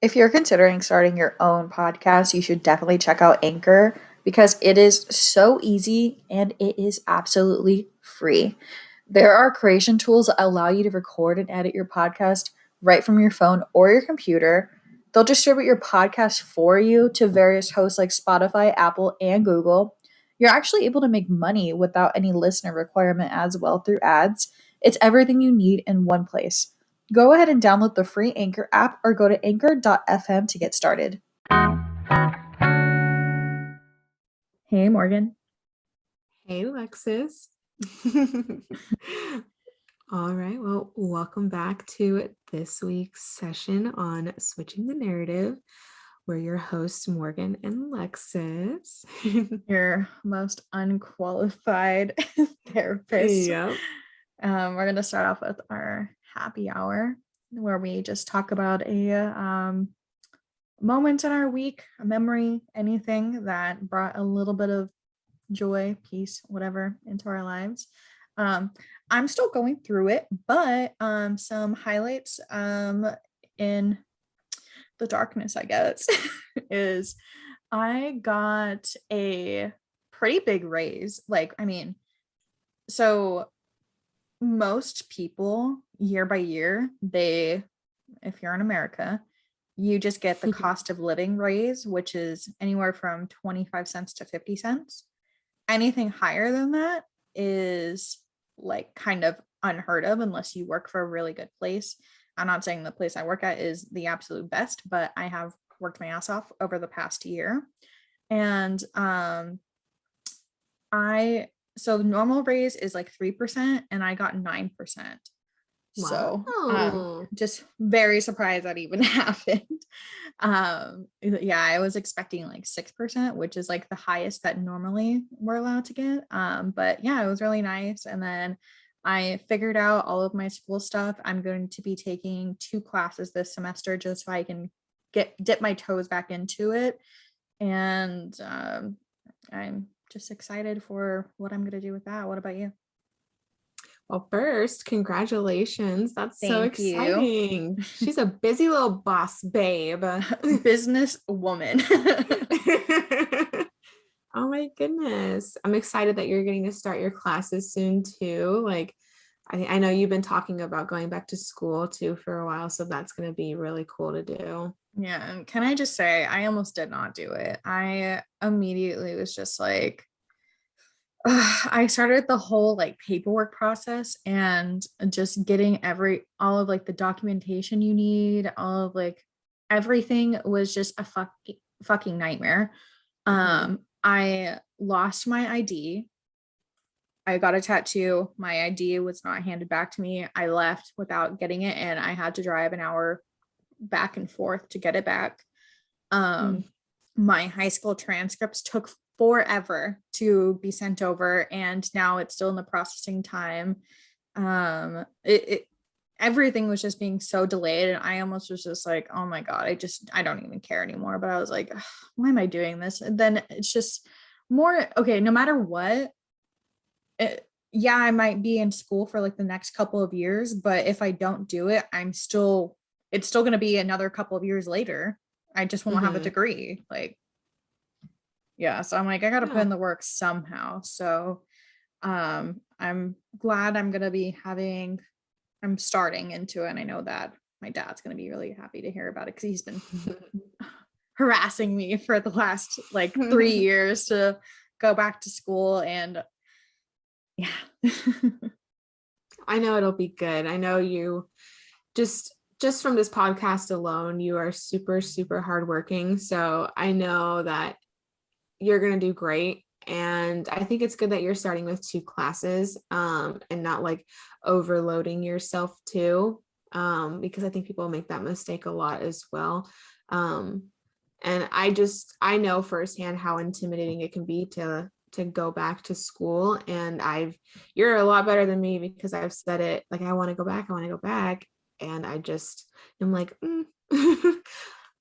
If you're considering starting your own podcast, you should definitely check out Anchor because it is so easy and it is absolutely free. There are creation tools that allow you to record and edit your podcast right from your phone or your computer. They'll distribute your podcast for you to various hosts like Spotify, Apple, and Google. You're actually able to make money without any listener requirement as well through ads. It's everything you need in one place. Go ahead and download the free Anchor app or go to anchor.fm to get started. Hey, Morgan. Hey, Alexis. All right. Well, welcome back to this week's session on Switching the Narrative. We're your hosts, Morgan and Alexis. Your most unqualified therapist. Yep. We're going to start off with our happy hour where we just talk about a moment in our week, a memory, anything that brought a little bit of joy, peace, whatever into our lives. I'm still going through it, but some highlights in the darkness, I guess, is I got a pretty big raise. So most people year by year, if you're in America, you just get the cost of living raise, which is anywhere from 25 cents to 50 cents. Anything higher than that is like kind of unheard of unless you work for a really good place. I'm not saying the place I work at is the absolute best, but I have worked my ass off over the past year. And so the normal raise is like 3% and I got 9%. Wow. So just very surprised that even happened. Yeah, I was expecting like 6%, which is like the highest that normally we're allowed to get. But yeah, it was really nice. And then I figured out all of my school stuff. I'm going to be taking 2 classes this semester just so I can dip my toes back into it. And I'm just excited for what I'm going to do with that. What about you? Well, first, congratulations. That's so Thank you. exciting. She's a busy little boss babe. Business woman. Oh my goodness. I'm excited that you're getting to start your classes soon too. Like, I know you've been talking about going back to school too for a while, so that's going to be really cool to do. Yeah, and can I just say, I almost did not do it. I immediately was just like, I started the whole like paperwork process and just getting all of like the documentation you need, all of like everything was just a fucking nightmare. I lost my ID. I got a tattoo. My ID was not handed back to me. I left without getting it and I had to drive an hour back and forth to get it back. My high school transcripts took forever to be sent over and now it's still in the processing time. Everything was just being so delayed and I almost was just like, oh my god, I don't even care anymore. But I was like, why am I doing this? And then it's just more okay, no matter what, yeah, I might be in school for like the next couple of years, but if I don't do it, it's still going to be another couple of years later. I just won't have a degree. Like, yeah. So I'm like, I got to put in the work somehow. So, I'm glad I'm starting into it. And I know that my dad's going to be really happy to hear about it because he's been harassing me for the last like 3 years to go back to school. And yeah. I know it'll be good. I know you just from this podcast alone, you are super, super hardworking. So I know that you're going to do great. And I think it's good that you're starting with 2 classes and not like overloading yourself too, because I think people make that mistake a lot as well. And I know firsthand how intimidating it can be to go back to school. And you're a lot better than me because I've said it, like, I want to go back. And I just am like,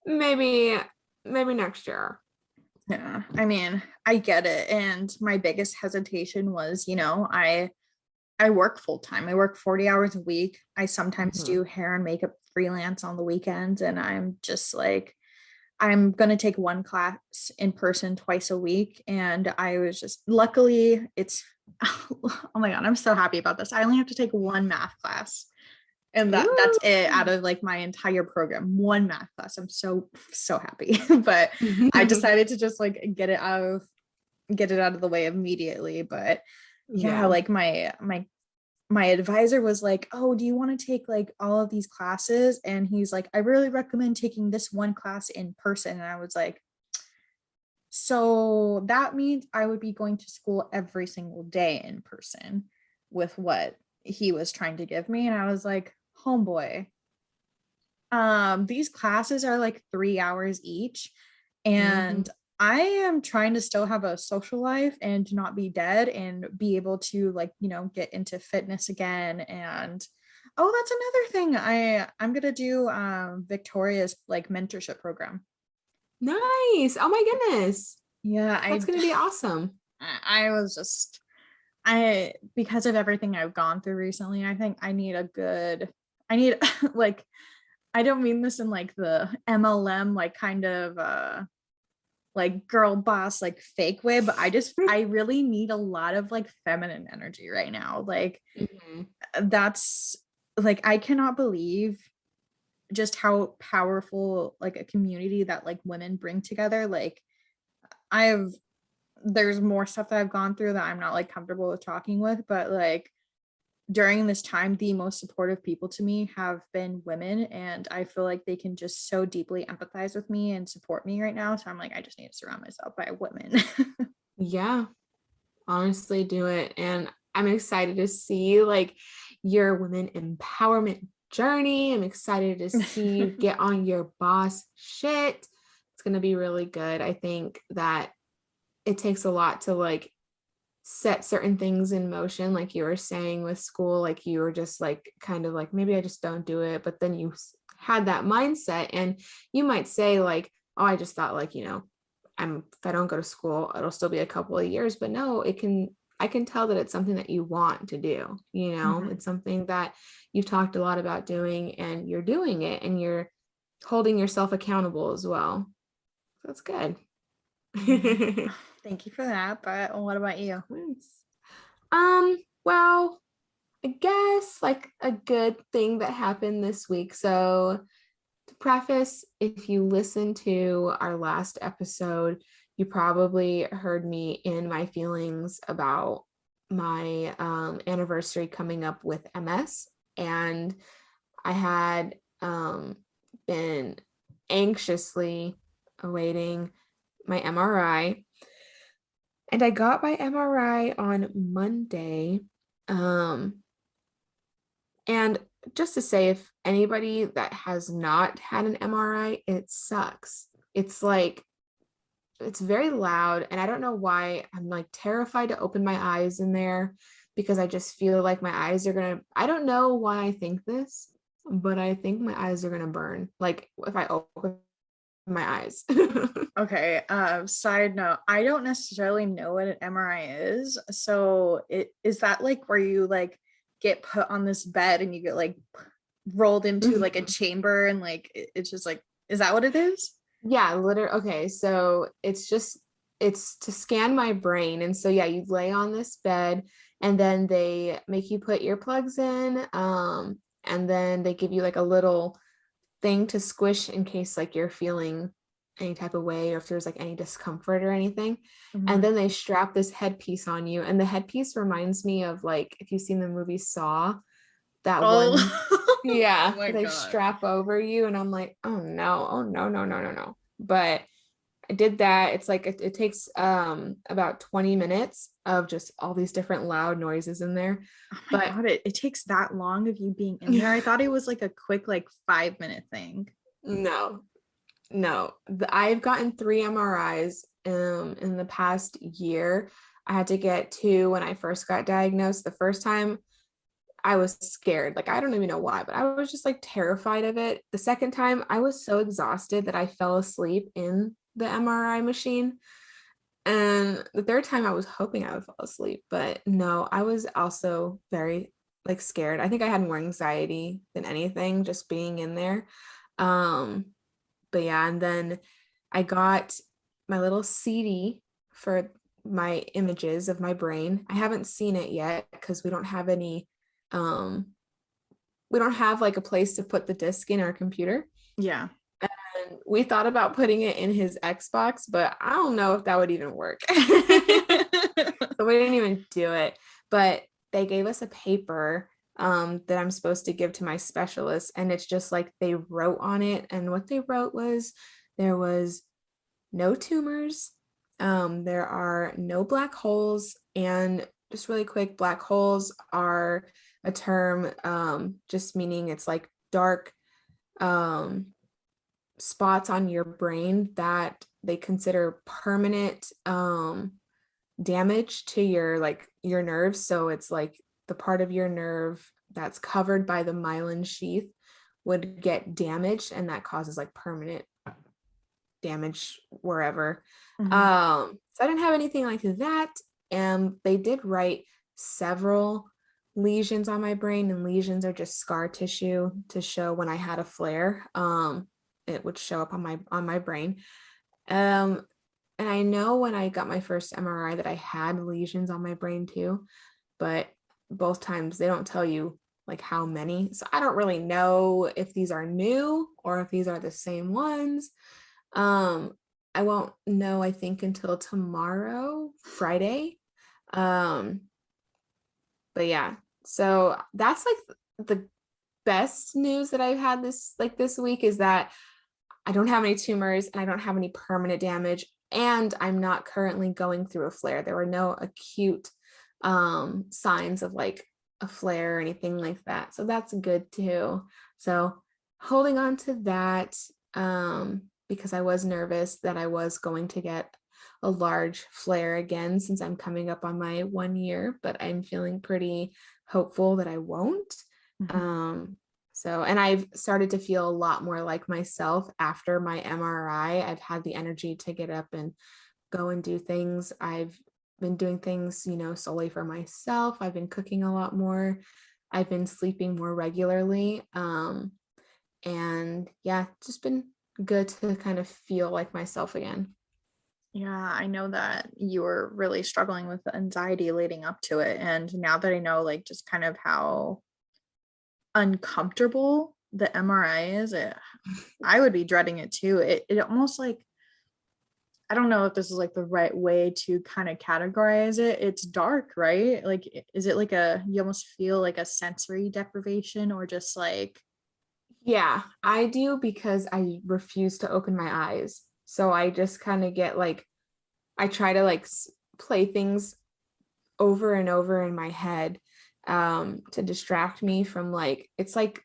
maybe next year. Yeah, I mean, I get it. And my biggest hesitation was, I work full time. I work 40 hours a week. I sometimes do hair and makeup freelance on the weekends, and I'm just like, I'm going to take one class in person twice a week. And I was just, luckily, it's, oh my God, I'm so happy about this. I only have to take one math class. And that's it out Ooh. of like my entire program, one math class. I'm so happy. But I decided to just like get it out of the way immediately. But yeah, Yeah. like my advisor was like, "Oh, do you want to take like all of these classes?" And he's like, "I really recommend taking this one class in person." And I was like, "So that means I would be going to school every single day in person with what he was trying to give me." And I was like, "Homeboy, these classes are like 3 hours each, Mhm. and I am trying to still have a social life and not be dead and be able to like, get into fitness again." And oh, that's another thing. I'm gonna do Victoria's like mentorship program. Nice. Oh my goodness. Yeah, That's I going to be awesome. I was just because of everything I've gone through recently, I think I need like, I don't mean this in like the MLM like kind of like girl boss like fake way, but I really need a lot of like feminine energy right now. Like Mhm. that's like, I cannot believe just how powerful like a community that like women bring together. Like I've there's more stuff that I've gone through that I'm not like comfortable with talking with, but like during this time, the most supportive people to me have been women, and I feel like they can just so deeply empathize with me and support me right now. So I'm like, I just need to surround myself by women. Yeah, honestly, do it. And I'm excited to see like your women empowerment journey. I'm excited to see you get on your boss shit. It's going to be really good. I think that it takes a lot to like set certain things in motion, like you were saying with school, like you were just like kind of like maybe I just don't do it, but then you had that mindset, and you might say like, oh, I just thought like, if I don't go to school it'll still be a couple of years, but no, I can tell that it's something that you want to do. Mhm. It's something that you've talked a lot about doing, and you're doing it, and you're holding yourself accountable as well. So that's good. Yeah. Thank you for that. But what about you? Nice. Well, I guess like a good thing that happened this week. So, to preface, if you listen to our last episode, you probably heard me in my feelings about my anniversary coming up with MS. And I had been anxiously awaiting my MRI. And I got my MRI on Monday. Um, And just to say, if anybody that has not had an MRI, it sucks. It's like, it's very loud. And I don't know why I'm like terrified to open my eyes in there, because I just feel like my eyes are going to, I don't know why I think this, but I think my eyes are going to burn. Like if I open my eyes. Okay, side note, I don't necessarily know what an MRI is. So it is that like where you like get put on this bed and you get like rolled into like a Mhm. chamber and like it's just like, is that what it is? Yeah, literally. Okay, so it's to scan my brain. And so yeah, you lay on this bed, and then they make you put earplugs in, and then they give you like a little thing to squish in case like you're feeling any type of way, or if there's like any discomfort or anything. And Mhm. then they strap this headpiece on you, and the headpiece reminds me of like if you've seen the movie Saw, that Oh, one, oh yeah, my that they God. strap over you. And I'm like, oh no, oh no, no, no, no, no. But I did that. It's like it takes about 20 minutes of just all these different loud noises in there. Oh my But God, it takes that long of you being in there. I thought it was like a quick like 5 minute thing. no, no. I've gotten 3 MRIs in the past year. I had to get two when I first got diagnosed. The first time I was scared. Like I don't even know why, but I was just like terrified of it. The second time I was so exhausted that I fell asleep in the MRI machine. And the third time I was hoping I would fall asleep, but no, I was also very like scared. I think I had more anxiety than anything just being in there. Um, but yeah, and then I got my little CD for my images of my brain. I haven't seen it yet because um we don't have like a place to put the disc in our computer. Yeah. And we thought about putting it in his Xbox, but I don't know if that would even work. So we didn't even do it. But they gave us a paper that I'm supposed to give to my specialist. And it's just like they wrote on it. And what they wrote was there was no tumors, there are no black holes. And just really quick, black holes are a term just meaning it's like dark um, spots on your brain that they consider permanent damage to your nerves. So it's like the part of your nerve that's covered by the myelin sheath would get damaged, and that causes like permanent damage wherever. Mhm. So I didn't have anything like that. And they did write several lesions on my brain, and lesions are just scar tissue to show when I had a flare. It would show up on my brain. Um, and I know when I got my first MRI that I had lesions on my brain too, but both times they don't tell you like how many. So I don't really know if these are new or if these are the same ones. Um, I won't know, I think, until tomorrow, Friday. Um, but yeah, so that's like the best news that I've had this week is that I don't have any tumors and I don't have any permanent damage, and I'm not currently going through a flare. There were no acute signs of like a flare or anything like that. So that's good too. So holding on to that because I was nervous that I was going to get a large flare again since I'm coming up on my 1 year, but I'm feeling pretty hopeful that I won't. Mhm. Um, so, and I've started to feel a lot more like myself after my MRI. I've had the energy to get up and go and do things. I've been doing things, solely for myself. I've been cooking a lot more. I've been sleeping more regularly. And yeah, just been good to kind of feel like myself again. Yeah, I know that you were really struggling with the anxiety leading up to it. And now that I know, like, just kind of how uncomfortable the MRI is, I would be dreading it too. It almost like, I don't know if this is like the right way to kind of categorize it. It's dark, right? Like, is it like you almost feel like a sensory deprivation or just like, Yeah, I do because I refuse to open my eyes. So I just kind of get like, I try to like play things over and over in my head to distract me from like, it's like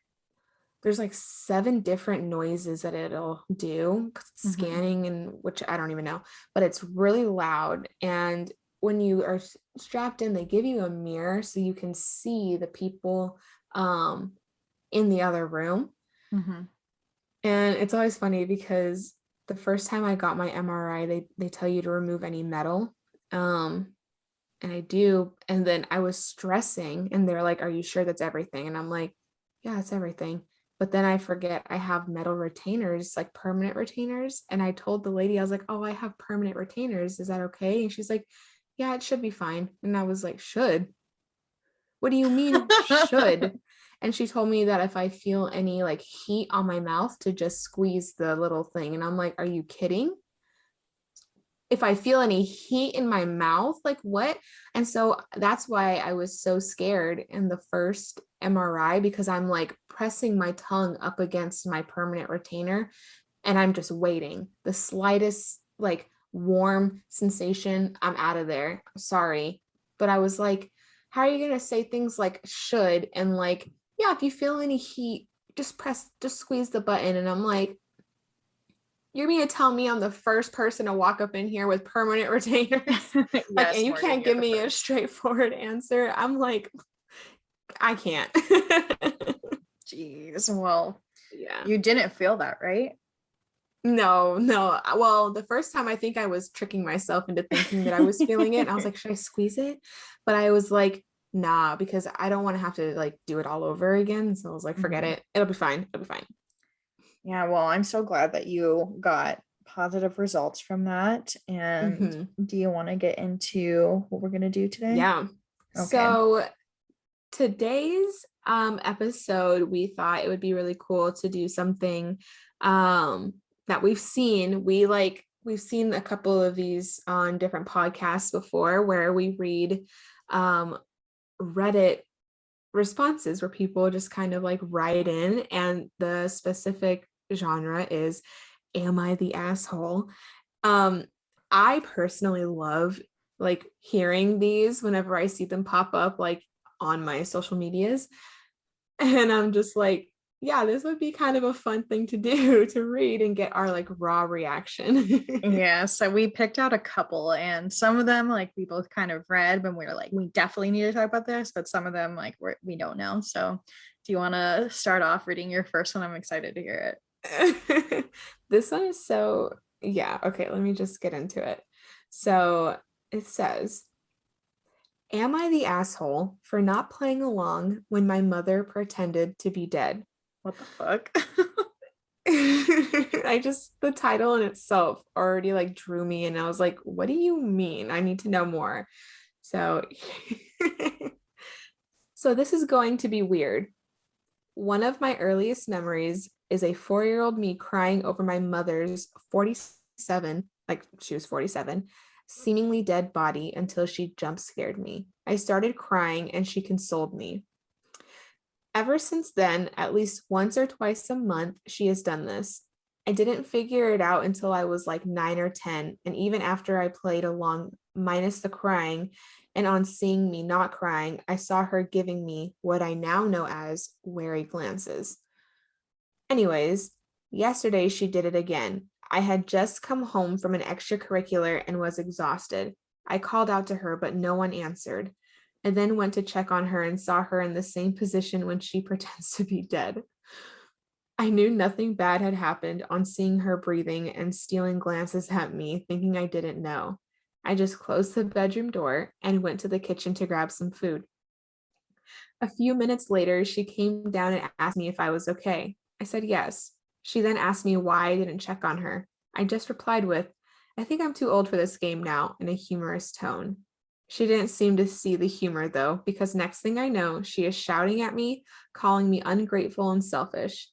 there's like 7 different noises that it'll do 'cause it's mhm, scanning, and which I don't even know, but it's really loud. And when you are strapped in, they give you a mirror so you can see the people um in the other room. mhm, And it's always funny because the first time I got my MRI, they tell you to remove any metal. Um, and I do. And then I was stressing, and they're like, "Are you sure that's everything?" And I'm like, "Yeah, it's everything." But then I forget I have metal retainers, like permanent retainers. And I told the lady, I was like, "Oh, I have permanent retainers. Is that okay?" And she's like, "Yeah, it should be fine." And I was like, "Should? What do you mean should?" And she told me that if I feel any like heat on my mouth to just squeeze the little thing. And I'm like, "Are you kidding? If I feel any heat in my mouth, like what?" And so that's why I was so scared in the first MRI, because I'm like pressing my tongue up against my permanent retainer and I'm just waiting. The slightest like warm sensation, I'm out of there. Sorry. But I was like, how are you going to say things like should and like, yeah, if you feel any heat, just squeeze the button. And I'm like, you're going to tell me I'm the first person to walk up in here with permanent retainers? Like, and yes, you Morgan, can't you're give the me a first. straightforward answer. I'm like, I can't. Jeez. Well, Yeah. you didn't feel that, right? No, no. Well, the first time I think I was tricking myself into thinking that I was feeling it. And I was like, should I squeeze it? But I was like, nah, because I don't want to have to like do it all over again. So I was like, forget Mhm. it. It'll be fine. It'll be fine. Yeah, well, I'm so glad that you got positive results from that. And Hmm. do you want to get into what we're going to do today? Yeah. Okay. So today's episode, we thought it would be really cool to do something that we've seen. We've seen a couple of these on different podcasts before where we read Reddit responses where people just kind of like write in, and the specific genre is Am I the Asshole? Um, I personally love like hearing these whenever I see them pop up like on my social medias. And I'm just like, yeah, this would be kind of a fun thing to do to read and get our like raw reaction. Yeah, so we picked out a couple, and some of them like we both kind of read, but we were like, we definitely need to talk about this. But some of them like we don't know. So, do you want to start off reading your first one? I'm excited to hear This one is so, yeah, okay, let me just get into it. So it says, Am I the asshole for not playing along when my mother pretended to be dead? what the fuck. The title in itself already like drew me, and I was like, what do you mean? I need to know more. So, so this is going to be weird. One of my earliest memories is a 4-year-old me crying over my mother's 47, like she was 47, seemingly dead body until she jump scared me. I started crying and she consoled me. Ever since then, at least once or twice a month, she has done this. I didn't figure it out until I was like 9 or 10, and even after I played along, minus the crying, and on seeing me not crying, I saw her giving me what I now know as wary glances. Anyways, yesterday she did it again. I had just come home from an extracurricular and was exhausted. I called out to her, but no one answered. I then went to check on her and saw her in the same position when she pretends to be dead. I knew nothing bad had happened on seeing her breathing and stealing glances at me, thinking I didn't know. I just closed the bedroom door and went to the kitchen to grab some food. A few minutes later, she came down and asked me if I was okay. I said yes. She then asked me why I didn't check on her. I just replied with, I think I'm too old for this game now, in a humorous tone. She didn't seem to see the humor though, because next thing I know, she is shouting at me, calling me ungrateful and selfish.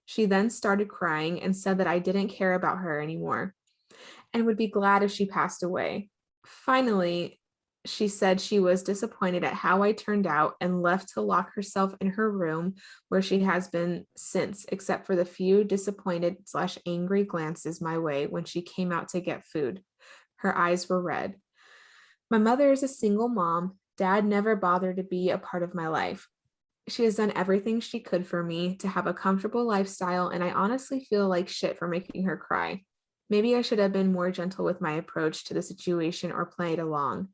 She then started crying and said that I didn't care about her anymore and would be glad if she passed away. Finally, she said she was disappointed at how I turned out and left to lock herself in her room where she has been since, except for the few disappointed/angry glances my way when she came out to get food. Her eyes were red. My mother is a single mom. Dad never bothered to be a part of my life. She has done everything she could for me to have a comfortable lifestyle, and I honestly feel like shit for making her cry. Maybe I should have been more gentle with my approach to the situation or played along.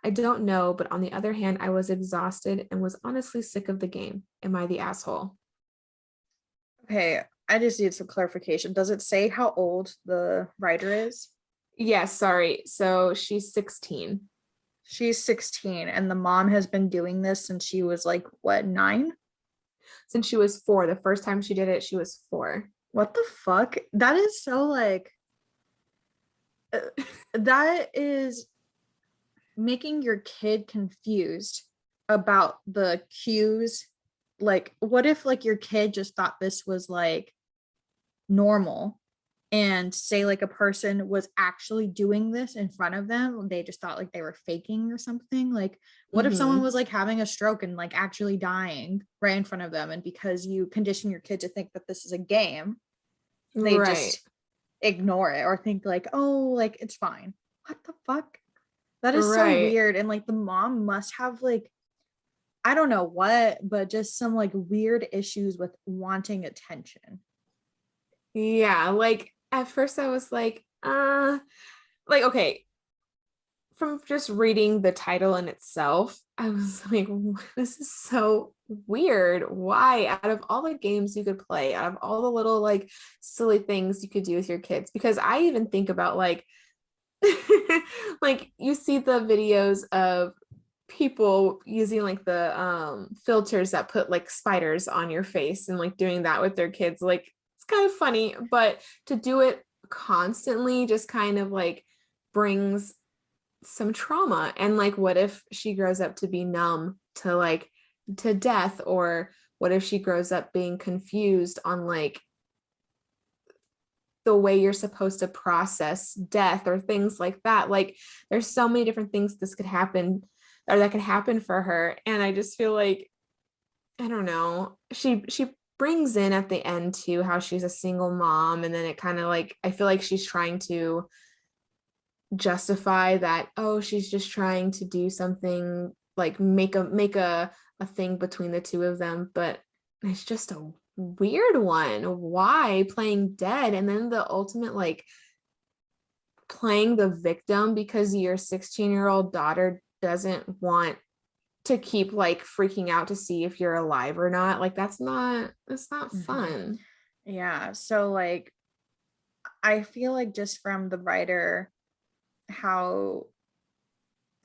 I don't know, but on the other hand, I was exhausted and was honestly sick of the game. Am I the asshole? Okay, I just need some clarification. Does it say how old the writer is? Yes, sorry. So she's 16 She's 16, and the mom has been doing this since she was like, what, 9? since she was 4. The first time she did it, she was 4. What the fuck? That is so like, uh, that is making your kid confused about the cues. Like, what if like your kid just thought this was like normal, and say like a person was actually doing this in front of them, they just thought like they were faking or something. Like, what if someone Mm-hmm. was like having a stroke and like actually dying right in front of them, and because you condition your kid to think that this is a game, they Right. just ignore it or think like, oh, like it's fine. What the fuck? That is so Right. weird. And like the mom must have like, I don't know what, but just some like weird issues with wanting attention. Yeah. Like at first I was like, okay, from just reading the title in itself, I was like, this is so weird. Why? Out of all the games you could play, out of all the little like silly things you could do with your kids, because I even think about like, like you see the videos of people using like the filters that put like spiders on your face and like doing that with their kids. Like it's kind of funny, but to do it constantly just kind of like brings some trauma. And like what if she grows up to be numb to like to death, or what if she grows up being confused on like the way you're supposed to process death or things like that. Like there's so many different things this could happen or that could happen for her. And I just feel like, I don't know, she brings in at the end too how she's a single mom, and then it kind of like I feel like she's trying to justify that, oh, she's just trying to do something like make a thing between the two of them, but it's just a weird one. Why playing dead? And then the ultimate like playing the victim because your 16-year-old daughter doesn't want to keep like freaking out to see if you're alive or not. Like that's not Mhm. fun. Yeah. So like I feel like just from the writer, how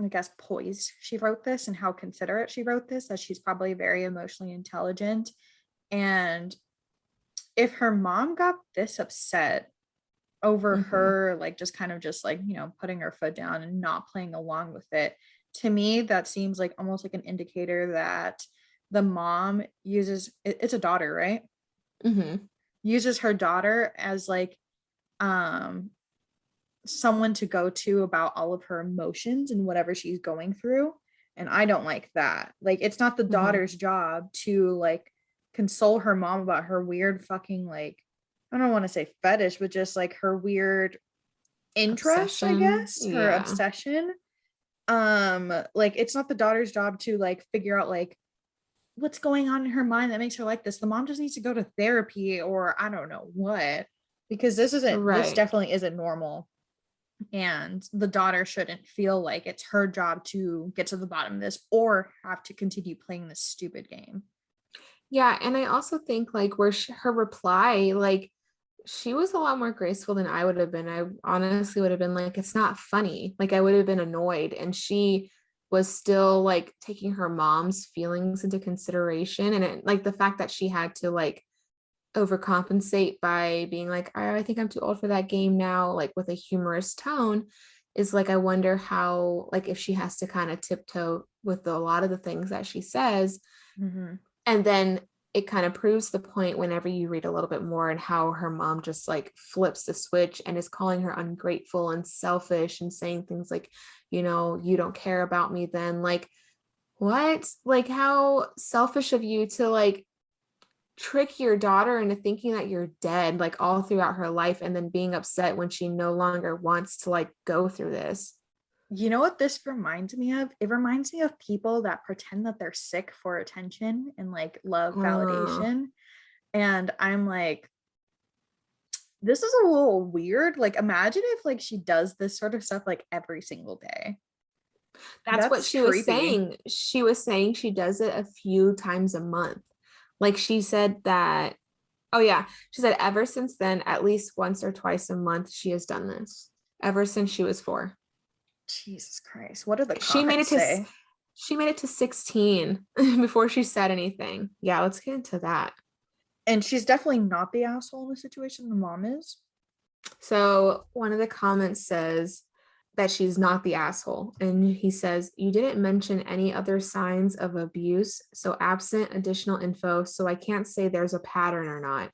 I guess poised she wrote this and how considerate she wrote this, that she's probably very emotionally intelligent. And if her mom got this upset over Mhm. her, like just kind of just like, putting her foot down and not playing along with it, to me, that seems like almost like an indicator that the mom uses it's a daughter, right? Mhm. Uses her daughter as like um someone to go to about all of her emotions and whatever she's going through. And I don't like that. Like, it's not the Mhm. daughter's job to like console her mom about her weird fucking, like, I don't want to say fetish, but just like her weird interest, I Obsession. guess, her Yeah. obsession. Like, it's not the daughter's job to like figure out like what's going on in her mind that makes her like this. The mom just needs to go to therapy or I don't know what, because this Right. definitely isn't normal, and the daughter shouldn't feel like it's her job to get to the bottom of this or have to continue playing this stupid game. Yeah, and I also think like where her reply, like she was a lot more graceful than I would have been. I honestly would have been like, it's not funny. Like I would have been annoyed, and she was still like taking her mom's feelings into consideration, and like the fact that she had to like overcompensate by being like, I think I'm too old for that game now, like with a humorous tone, is like I wonder how like if she has to kind of tiptoe with a lot of the things that she says. Mm-hmm. And then it kind of proves the point whenever you read a little bit more and how her mom just like flips the switch and is calling her ungrateful and selfish and saying things like, you don't care about me then. Like, what? Like, how selfish of you to like trick your daughter into thinking that you're dead, like all throughout her life, and then being upset when she no longer wants to like go through this. You know what this reminds me of? It reminds me of people that pretend that they're sick for attention and like love Uh, validation. And I'm like, this is a little weird. Like, imagine if like she does this sort of stuff like every single day. that's what That's she was creepy. saying. She was saying she does it a few times a month. Like she said that, oh yeah, she said ever since then, at least once or twice a month, she has done this ever since she was 4. Jesus Christ. What did the She made it comments to say? she made it to 16 before she said anything. Yeah, let's get into that. And she's definitely not the asshole in the situation the mom is. So one of the comments says that she's not the asshole. And he says, you didn't mention any other signs of abuse. So absent additional info. So I can't say there's a pattern or not.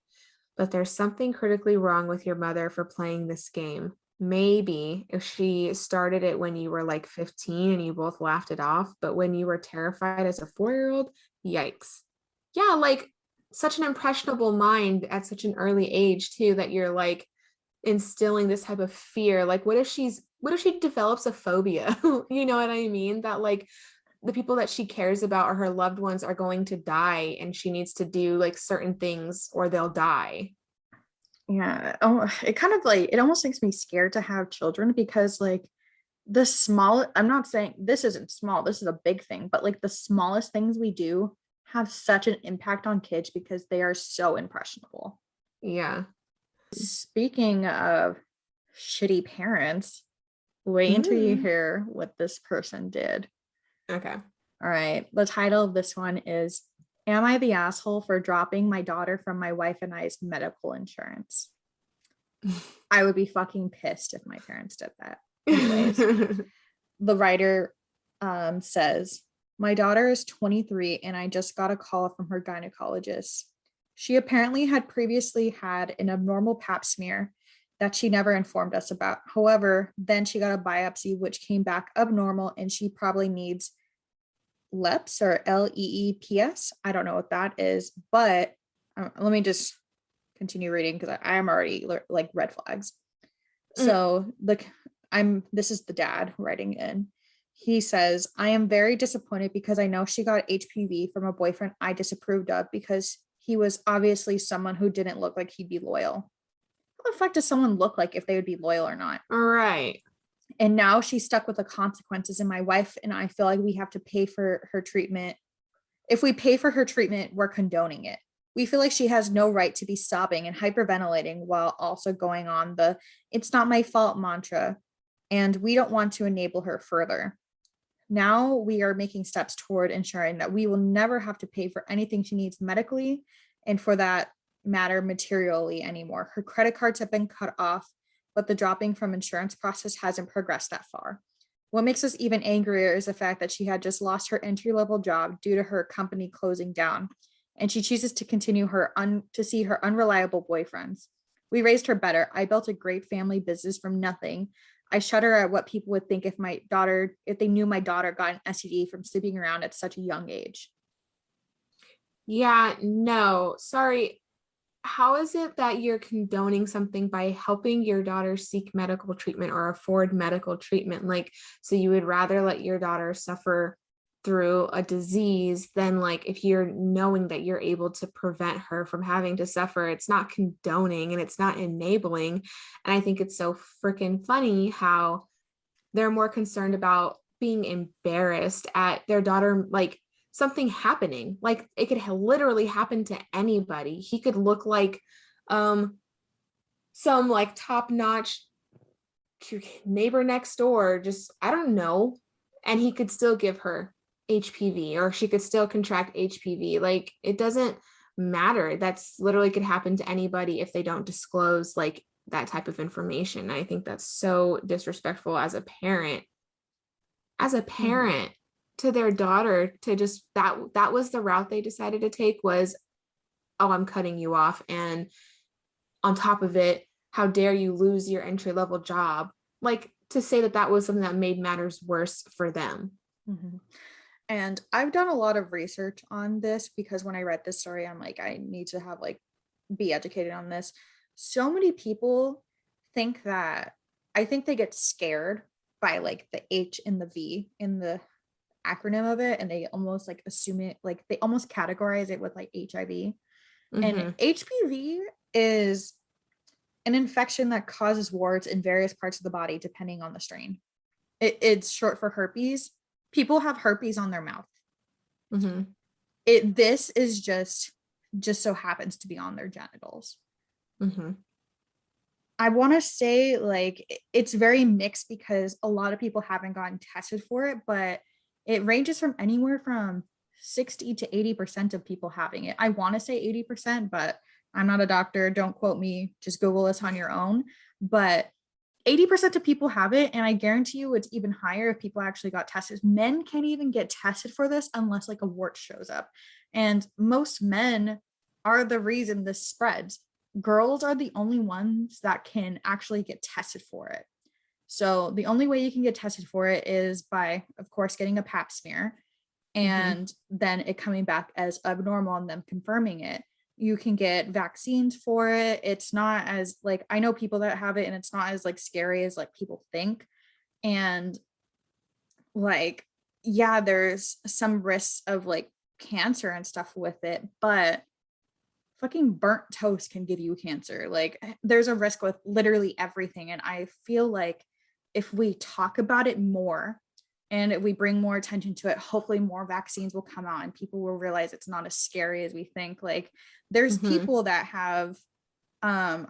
But there's something critically wrong with your mother for playing this game. Maybe if she started it when you were like 15 and you both laughed it off, but when you were terrified as a 4-year-old, yikes. Yeah, like such an impressionable mind at such an early age, too, that you're like instilling this type of fear. Like what if she develops a phobia? You know what I mean? That like the people that she cares about or her loved ones are going to die and she needs to do like certain things or they'll die. Yeah. Oh, it kind of like it almost makes me scared to have children because like the small, I'm not saying this isn't small, this is a big thing, but like the smallest things we do have such an impact on kids because they are so impressionable. Yeah. Speaking of shitty parents, wait until you Mm. hear what this person did. Okay. All right. The title of this one is Am I the asshole for dropping my daughter from my wife and I's medical insurance? I would be fucking pissed if my parents did that. Anyways, the writer says, my daughter is 23 and I just got a call from her gynecologist. She apparently had previously had an abnormal pap smear that she never informed us about. However, then she got a biopsy, which came back abnormal, and she probably needs LEPS or LEEPS. I don't know what that is, but let me just continue reading because I am already like red flags. So this is the dad writing in. He says, I am very disappointed because I know she got HPV from a boyfriend I disapproved of because he was obviously someone who didn't look like he'd be loyal. How the fuck does someone look like if they would be loyal or not? Right. And now she's stuck with the consequences, and my wife and I feel like we have to pay for her treatment. If we pay for her treatment, we're condoning it. We feel like she has no right to be sobbing and hyperventilating while also going on the it's not my fault mantra, and we don't want to enable her further. Now we are making steps toward ensuring that we will never have to pay for anything she needs medically and for that matter materially anymore. Her credit cards have been cut off, but the dropping from insurance process hasn't progressed that far. What makes us even angrier is the fact that she had just lost her entry-level job due to her company closing down, and she chooses to continue to see her unreliable boyfriends. We raised her better. I built a great family business from nothing. I shudder at what people would think if they knew my daughter got an STD from sleeping around at such a young age. Yeah, no, sorry. How is it that you're condoning something by helping your daughter seek medical treatment or afford medical treatment? Like, so you would rather let your daughter suffer through a disease than like if you're knowing that you're able to prevent her from having to suffer. It's not condoning and it's not enabling. And I think it's so freaking funny how they're more concerned about being embarrassed at their daughter, like something happening. Like it could literally happen to anybody. He could look like some like top-notch neighbor next door, just I don't know, and he could still give her HPV or she could still contract HPV. Like it doesn't matter. That's literally could happen to anybody if they don't disclose like that type of information. I think that's so disrespectful as a parent, Mhm. to their daughter, to just that was the route they decided to take was, oh, I'm cutting you off. And on top of it, how dare you lose your entry level job? Like to say that that was something that made matters worse for them. Mhm. And I've done a lot of research on this because when I read this story, I'm like, I need to have like be educated on this. So many people think that I think they get scared by like the H and the V in the acronym of it, and they almost like assume it, like they almost categorize it with like HIV. And Mm-hmm. HPV is an infection that causes warts in various parts of the body depending on the strain. It's short for herpes. People have herpes on their mouth. Mm-hmm. This is just so happens to be on their genitals. Mm-hmm. I want to say like it's very mixed because a lot of people haven't gotten tested for it, but it ranges from anywhere from 60 to 80% of people having it. I want to say 80%, but I'm not a doctor. Don't quote me. Just Google this on your own. But 80% of people have it. And I guarantee you it's even higher if people actually got tested. Men can't even get tested for this unless like a wart shows up. And most men are the reason this spreads. Girls are the only ones that can actually get tested for it. So the only way you can get tested for it is by, of course, getting a pap smear Mm-hmm. and then it coming back as abnormal and them confirming it. You can get vaccines for it. It's not as like I know people that have it and it's not as like scary as like people think. And like, yeah, there's some risks of like cancer and stuff with it, but fucking burnt toast can give you cancer. Like there's a risk with literally everything. And I feel like if we talk about it more and if we bring more attention to it, hopefully more vaccines will come out and people will realize it's not as scary as we think. Like there's Mm-hmm. people that have um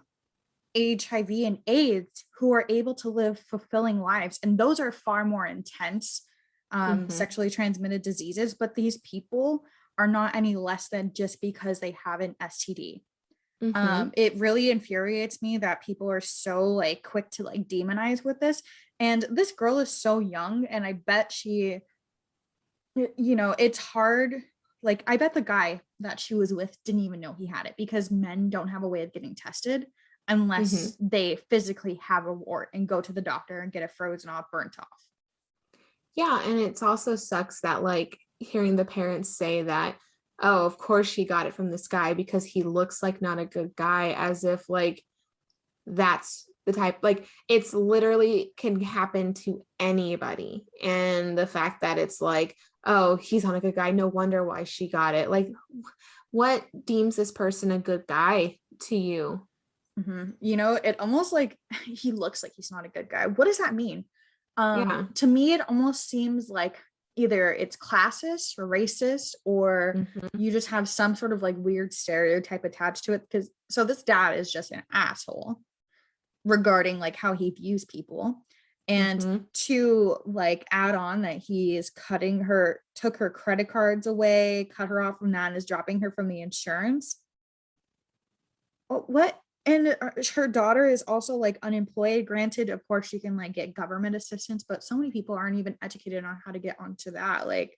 HIV and AIDS who are able to live fulfilling lives. And those are far more intense sexually transmitted diseases, but these people are not any less than just because they have an STD. It really infuriates me that people are so like quick to like demonize with this. And this girl is so young, and I bet she, you know, it's hard. Like, I bet the guy that she was with didn't even know he had it, because men don't have a way of getting tested unless they physically have a wart and go to the doctor and get it frozen off, burnt off. Yeah, and it's also sucks that like hearing the parents say that, oh, of course she got it from this guy because he looks like not a good guy, as if like that's the type, like it's literally can happen to anybody. And the fact that it's like, oh, he's not a good guy, no wonder why she got it. Like, what deems this person a good guy to you? You know, it almost like he looks like he's not a good guy. What does that mean? Yeah. To me, it almost seems like either it's classist or racist, or you just have some sort of like weird stereotype attached to it. Because so this dad is just an asshole regarding like how he views people. And to like add on that he is took her credit cards away, cut her off from that, and is dropping her from the insurance. What? And her daughter is also like unemployed. Granted, of course, she can like get government assistance, but so many people aren't even educated on how to get onto that. Like,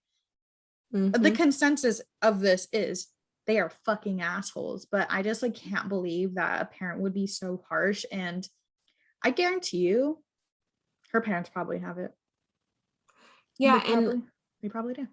the consensus of this is they are fucking assholes. But I just like can't believe that a parent would be so harsh. And I guarantee you, her parents probably have it. Yeah, They probably do.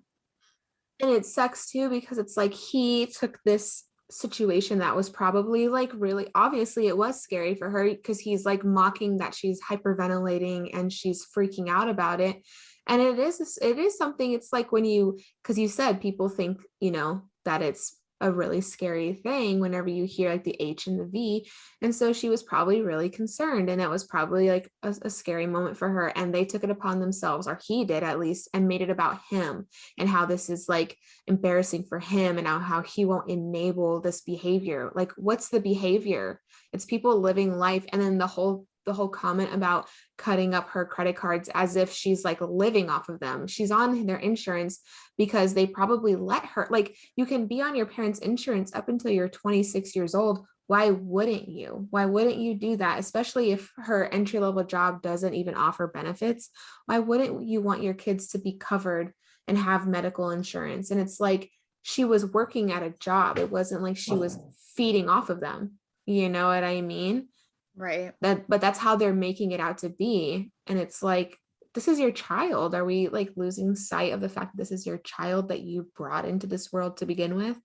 and it sucks too, because it's like he took this situation that was probably like really obviously it was scary for her, because he's like mocking that she's hyperventilating and she's freaking out about it. And it is something, it's like when you, because you said people think, you know, that it's a really scary thing whenever you hear like the H and the V. And so she was probably really concerned, and it was probably like a scary moment for her, and they took it upon themselves, or he did at least, and made it about him and how this is like embarrassing for him, and how he won't enable this behavior. Like, what's the behavior? It's people living life. And then the whole comment about cutting up her credit cards as if she's like living off of them. She's on their insurance because they probably let her, like, you can be on your parents' insurance up until you're 26 years old. Why wouldn't you? Why wouldn't you do that? Especially if her entry-level job doesn't even offer benefits. Why wouldn't you want your kids to be covered and have medical insurance? And it's like she was working at a job. It wasn't like she was feeding off of them. You know what I mean? Right. But that's how they're making it out to be. And it's like, this is your child. Are we like losing sight of the fact that this is your child that you brought into this world to begin with?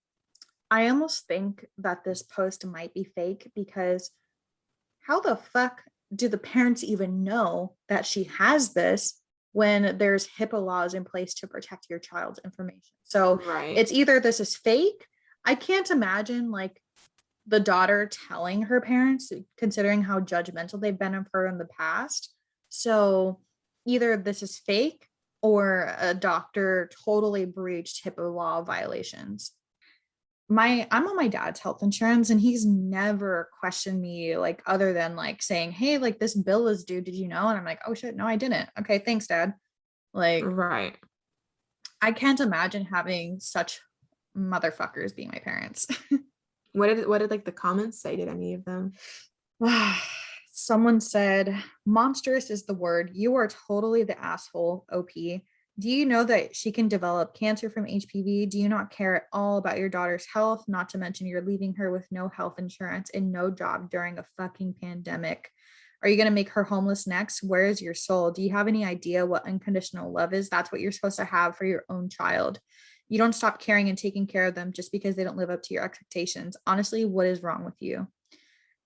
I almost think that this post might be fake, because how the fuck do the parents even know that she has this when there's HIPAA laws in place to protect your child's information? So Right. it's either this is fake. I can't imagine like the daughter telling her parents, considering how judgmental they've been of her in the past. So either this is fake, or a doctor totally breached HIPAA law violations. I'm on my dad's health insurance, and he's never questioned me, like, other than like saying, hey, like this bill is due, did you know? And I'm like, oh shit, no, I didn't. Okay, thanks, dad. Like, Right. I can't imagine having such motherfuckers being my parents. What did like the comments say? Did any of them? Someone said, monstrous is the word. You are totally the asshole, OP. Do you know that she can develop cancer from HPV? Do you not care at all about your daughter's health? Not to mention you're leaving her with no health insurance and no job during a fucking pandemic. Are you going to make her homeless next? Where is your soul? Do you have any idea what unconditional love is? That's what you're supposed to have for your own child. You don't stop caring and taking care of them just because they don't live up to your expectations. Honestly, what is wrong with you?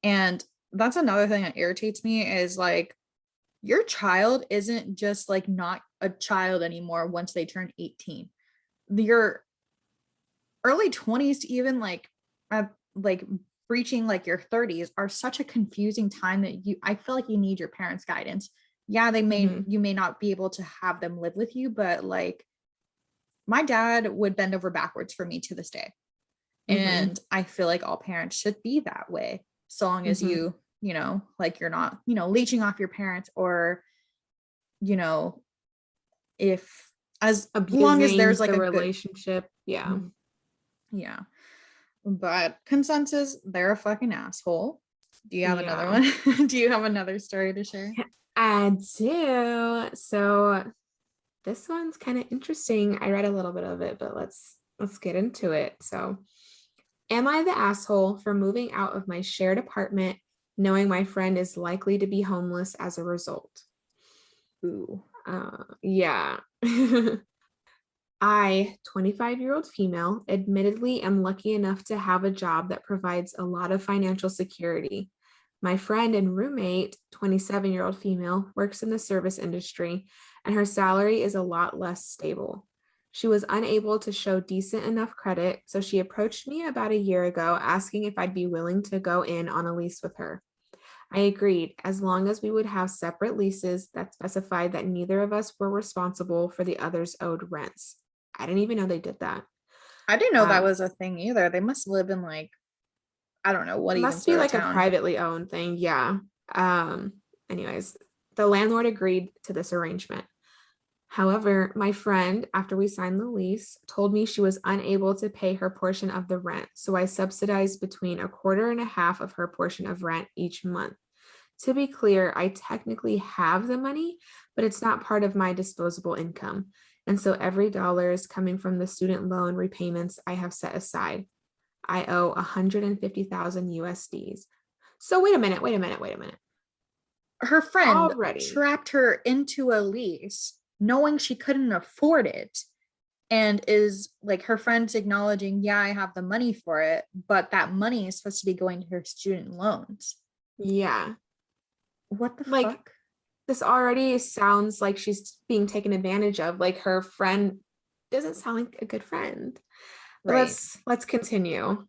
And that's another thing that irritates me, is like, your child isn't just like not a child anymore once they turn 18. Your early 20s to even like breaching like your 30s are such a confusing time that I feel like you need your parents' guidance. Yeah, you may not be able to have them live with you, but like my dad would bend over backwards for me to this day. And I feel like all parents should be that way, so long as you know, like you're not, you know, leeching off your parents, or, you know, if as long as abusing there's like the a good, relationship. Yeah. yeah. But consensus, they're a fucking asshole. Do you have another Yeah. one? Do you have another story to share? I do. So this one's kind of interesting. I read a little bit of it, but let's get into it. So, am I the asshole for moving out of my shared apartment knowing my friend is likely to be homeless as a result? Ooh. Yeah. I, 25-year-old female, admittedly am lucky enough to have a job that provides a lot of financial security. My friend and roommate, 27-year-old female, works in the service industry, and her salary is a lot less stable. She was unable to show decent enough credit, so she approached me about a year ago asking if I'd be willing to go in on a lease with her. I agreed, as long as we would have separate leases that specified that neither of us were responsible for the other's owed rents. I didn't even know they did that. I didn't know that Um, was a thing either. They must live in like, I don't know what it even must be sort of like a town. privately owned thing. Yeah. Um, anyways, the landlord agreed to this arrangement. However, my friend, after we signed the lease, told me she was unable to pay her portion of the rent. So I subsidized between a quarter and a half of her portion of rent each month. To be clear, I technically have the money, but it's not part of my disposable income. And so every dollar is coming from the student loan repayments I have set aside. I owe 150,000 USDs. So wait a minute. Her friend Already. trapped her into a lease knowing she couldn't afford it, and is like, her friend's acknowledging, yeah, I have the money for it, but that money is supposed to be going to her student loans. Yeah. What the Like fuck? this already sounds like she's being taken advantage of. Like her friend doesn't sound like a good friend. But Right. let's continue.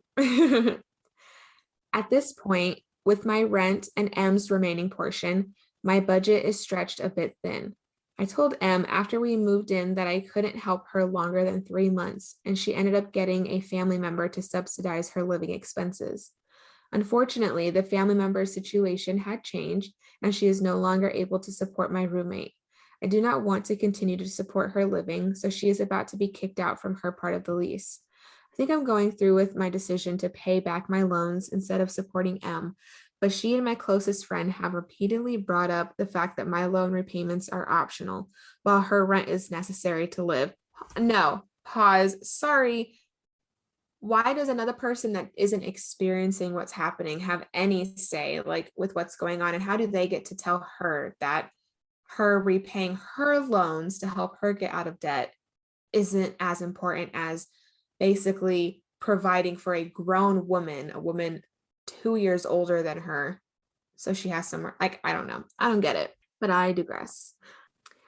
At this point, with my rent and M's remaining portion, my budget is stretched a bit thin. I told M after we moved in that I couldn't help her longer than 3 months, and she ended up getting a family member to subsidize her living expenses. Unfortunately, the family member's situation had changed, and she is no longer able to support my roommate. I do not want to continue to support her living, so she is about to be kicked out from her part of the lease. I think I'm going through with my decision to pay back my loans instead of supporting M, but she and my closest friend have repeatedly brought up the fact that my loan repayments are optional, while her rent is necessary to live. No, pause. Sorry. Why does another person that isn't experiencing what's happening have any say like with what's going on, and how do they get to tell her that her repaying her loans to help her get out of debt isn't as important as basically providing for a grown woman, a woman 2 years older than her, so she has some, like, I don't know, I don't get it, but I digress.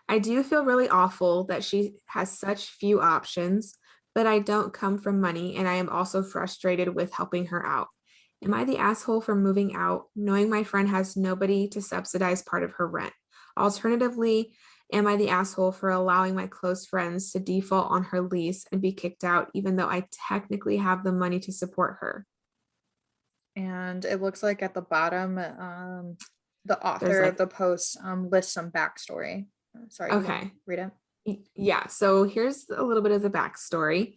I do feel really awful that she has such few options, but I don't come from money, and I am also frustrated with helping her out. Am I the asshole for moving out, knowing my friend has nobody to subsidize part of her rent? Alternatively, am I the asshole for allowing my close friends to default on her lease and be kicked out, even though I technically have the money to support her? And it looks like at the bottom, the There's author of like, the post lists some backstory. Sorry, you want to okay, read it? yeah, so here's a little bit of the backstory.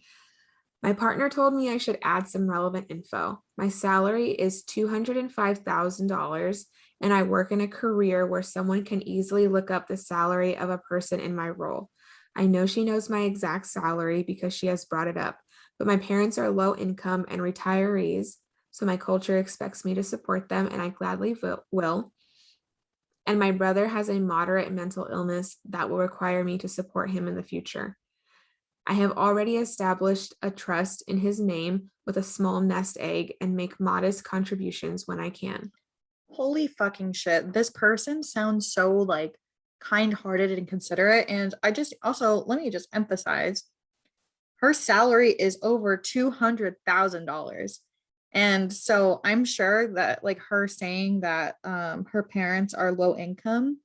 My partner told me I should add some relevant info. My salary is $205,000, and I work in a career where someone can easily look up the salary of a person in my role. I know she knows my exact salary because she has brought it up, but my parents are low income and retirees, so my culture expects me to support them, and I gladly will. And my brother has a moderate mental illness that will require me to support him in the future. I have already established a trust in his name with a small nest egg and make modest contributions when I can. Holy fucking shit. This person sounds so like kind-hearted and considerate. And I just also, let me just emphasize, her salary is over $200,000. And so I'm sure that like her saying that her parents are low income,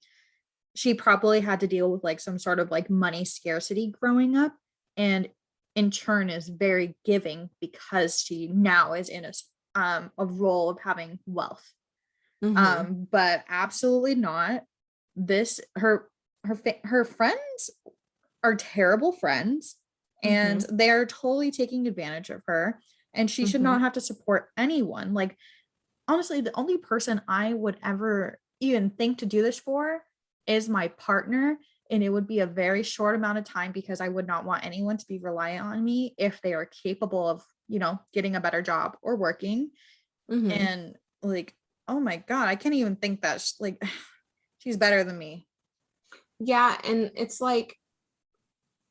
she probably had to deal with like some sort of like money scarcity growing up, and in turn is very giving because she now is in a role of having wealth. Mm-hmm. But absolutely not. This her friends are terrible friends and Mm-hmm. they are totally taking advantage of her, and she should Mm-hmm. not have to support anyone. Like, honestly, the only person I would ever even think to do this for is my partner. And it would be a very short amount of time because I would not want anyone to be reliant on me if they are capable of, getting a better job or working. Mm-hmm. And like, oh my God, I can't even think that like she's better than me. Yeah, and it's like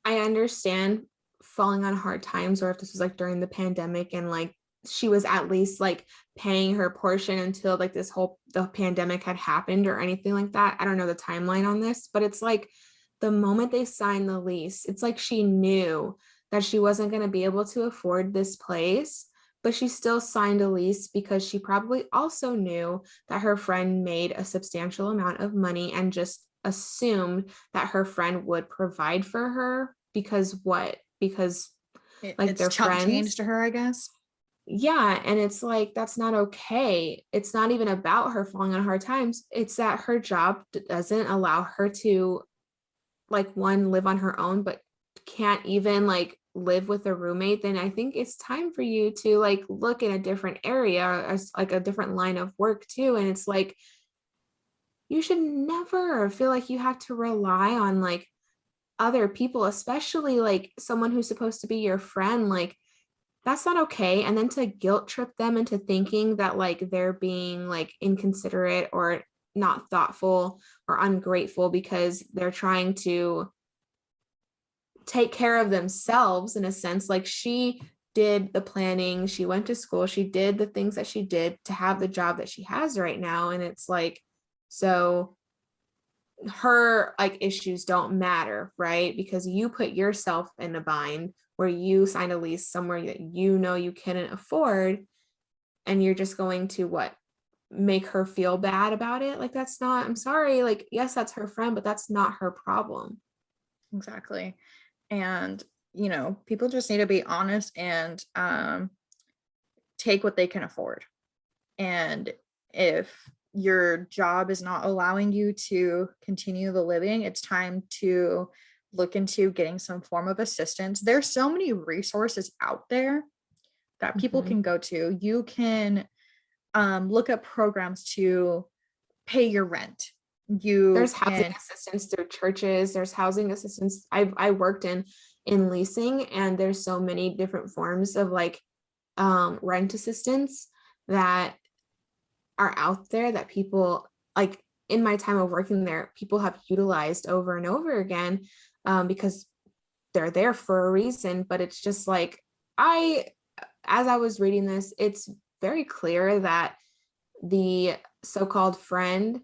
I understand falling on hard times, or if this was like during the pandemic and like she was at least like paying her portion until like the pandemic had happened or anything like that. I don't know the timeline on this, but it's like the moment they signed the lease, it's like she knew that she wasn't going to be able to afford this place, but she still signed a lease because she probably also knew that her friend made a substantial amount of money and just assumed that her friend would provide for her because what? Because like It's they're chump change friends. to her, I guess. Yeah, and it's like that's not okay. It's not even about her falling on hard times. It's that her job doesn't allow her to like one live on her own, but can't even like live with a roommate. Then I think it's time for you to like look in a different area as like a different line of work too. And it's like you should never feel like you have to rely on like other people, especially like someone who's supposed to be your friend. Like that's not okay. And then to guilt trip them into thinking that like they're being like inconsiderate or not thoughtful or ungrateful because they're trying to take care of themselves in a sense. Like she did the planning, she went to school, she did the things that she did to have the job that she has right now. And it's like, so her like issues don't matter, right? Because you put yourself in a bind where you signed a lease somewhere that you know you couldn't afford, and you're just going to what, make her feel bad about it? Like that's not, I'm sorry, like yes, that's her friend, but that's not her problem. Exactly. And, people just need to be honest and take what they can afford. And if your job is not allowing you to continue the living, it's time to look into getting some form of assistance. There's so many resources out there that people Mhm. can go to. You can look up programs to pay your rent. You There's housing can, assistance through churches, there's housing assistance. I worked in leasing, and there's so many different forms of like rent assistance that are out there that people like in my time of working there, people have utilized over and over again, because they're there for a reason. But it's just like I, as I was reading this, it's very clear that the so-called friend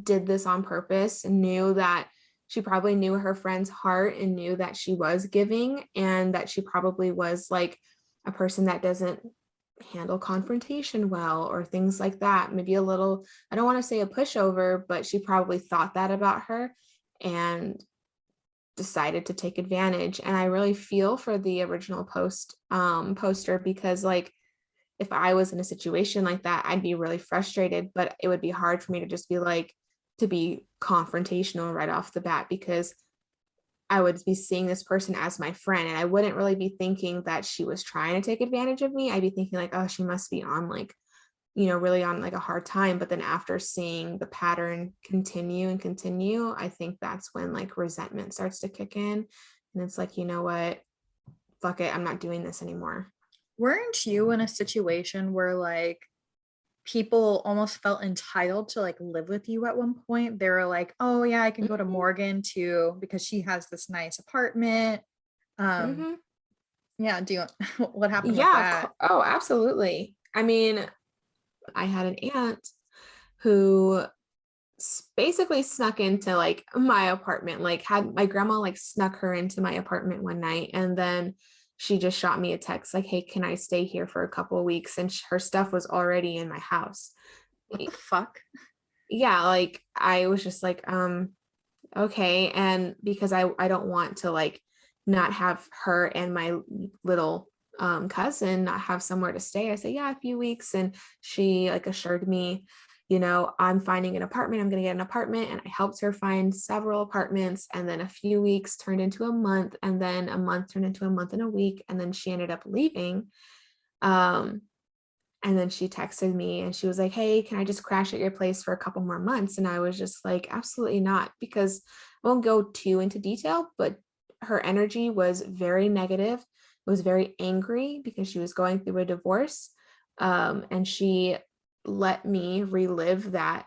did this on purpose and knew that she probably knew her friend's heart and knew that she was giving, and that she probably was like a person that doesn't handle confrontation well or things like that. Maybe a little, I don't want to say a pushover, but she probably thought that about her and decided to take advantage. And I really feel for the original poster, because like if I was in a situation like that, I'd be really frustrated, but it would be hard for me to just be like, to be confrontational right off the bat, because I would be seeing this person as my friend, and I wouldn't really be thinking that she was trying to take advantage of me. I'd be thinking like, oh, she must be on like, really on like a hard time. But then after seeing the pattern continue and continue, I think that's when like resentment starts to kick in. And it's like, you know what? Fuck it. I'm not doing this anymore. weren't you in a situation where like people almost felt entitled to like live with you at one point? They were like, oh yeah, I can go to Mhm, Morgan too because she has this nice apartment. Um, mhm. yeah, do you what happened with Yeah, that? oh, absolutely. I mean, I had an aunt who basically snuck into like my apartment, like had my grandma like snuck her into my apartment one night, and then she just shot me a text like, hey, can I stay here for a couple of weeks? And her stuff was already in my house. What the fuck? Yeah, like I was just like, okay. And because I don't want to like not have her and my little cousin not have somewhere to stay, I said, yeah, a few weeks. And she like assured me I'm finding an apartment. I'm going to get an apartment. And I helped her find several apartments. And then a few weeks turned into a month. And then a month turned into a month and a week. And then she ended up leaving. Um, and then she texted me and she was like, hey, can I just crash at your place for a couple more months? And I was just like, absolutely not, because I won't go too into detail, but her energy was very negative, was very angry because she was going through a divorce. And she let me relive that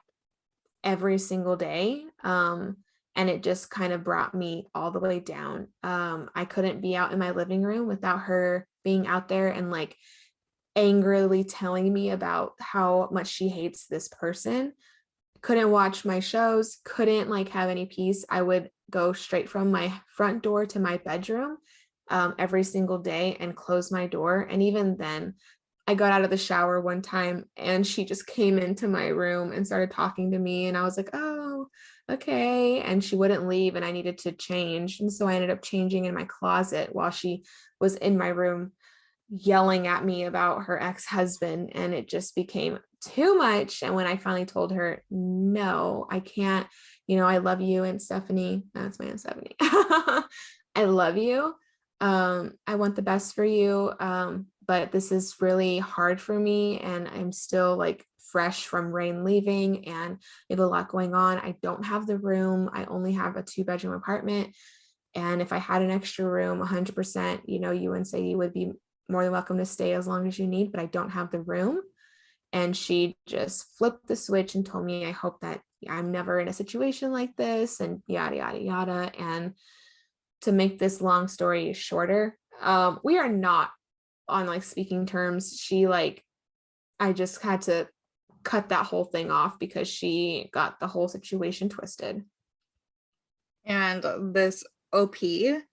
every single day. And it just kind of brought me all the way down. I couldn't be out in my living room without her being out there and like angrily telling me about how much she hates this person. Couldn't watch my shows, couldn't like have any peace. I would go straight from my front door to my bedroom every single day and close my door. And even then, I got out of the shower one time and she just came into my room and started talking to me. And I was like, oh, okay. And she wouldn't leave and I needed to change. And so I ended up changing in my closet while she was in my room yelling at me about her ex-husband. And it just became too much. And when I finally told her, no, I can't, I love you, Aunt Stephanie. That's my Aunt Stephanie. I love you. I want the best for you. But this is really hard for me. And I'm still like fresh from Rain leaving and we have a lot going on. I don't have the room. I only have a 2-bedroom apartment. And if I had an extra room, 100%, you and say you would be more than welcome to stay as long as you need, but I don't have the room. And she just flipped the switch and told me, I hope that I'm never in a situation like this and yada, yada, yada. And to make this long story shorter, we are not on like speaking terms. I just had to cut that whole thing off because she got the whole situation twisted. And this OP